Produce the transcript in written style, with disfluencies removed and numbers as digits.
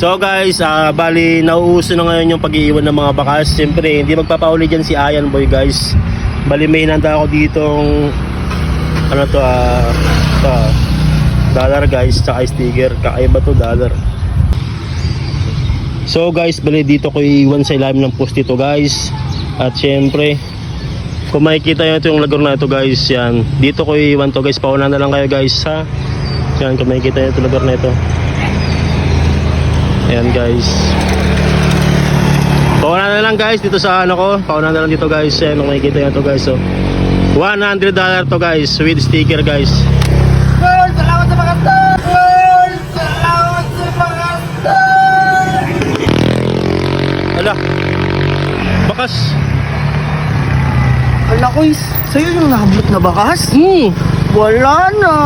So guys, bali nauuso na ngayon yung pag-iiwan ng mga bakas. Siyempre, hindi magpapauli dyan si Ayan Boy guys. Bali may hinanda ako ditong ano to, dollar guys, tsaka sticker. Kakaiba to, dollar. So guys, bali dito ko iiwan sa ilalim ng post ito guys. At siyempre, kung makikita nyo ito yung lagor na ito guys, yan. Dito ko iiwan to guys, pauna na lang kayo guys ha. Yan, kung makikita nyo ito lagor na ito. Ayan guys, pauna na lang guys dito sa ano ko. Pauna na lang dito guys. Ayan, kung makikita nyo ito guys, so $100 to guys with sticker guys. Lord, salamat sa mga star! Lord, salamat sa mga star! Ala, bakas. Ala ko, sa'yo yung nahablot na bakas? Wala na!